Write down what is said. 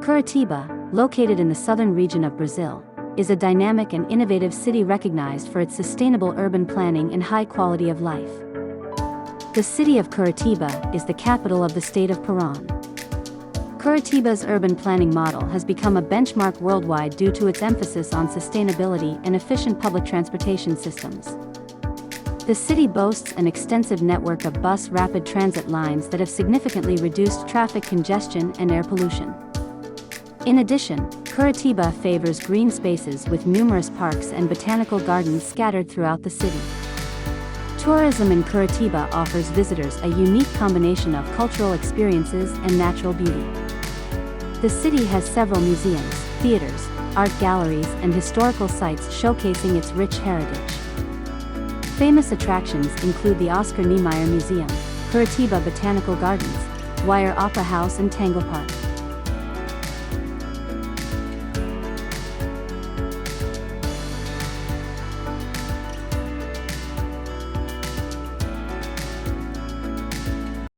Curitiba, located in the southern region of Brazil, is a dynamic and innovative city recognized for its sustainable urban planning and high quality of life. The city of Curitiba is the capital of the state of Parana. Curitiba's urban planning model has become a benchmark worldwide due to its emphasis on sustainability and efficient public transportation systems. The city boasts an extensive network of bus rapid transit lines that have significantly reduced traffic congestion and air pollution. In addition, Curitiba favors green spaces with numerous parks and botanical gardens scattered throughout the city. Tourism in Curitiba offers visitors a unique combination of cultural experiences and natural beauty. The city has several museums, theaters, art galleries, and historical sites showcasing its rich heritage. Famous attractions include the Oscar Niemeyer Museum, Curitiba Botanical Gardens, Wire Opera House and Tangua Park.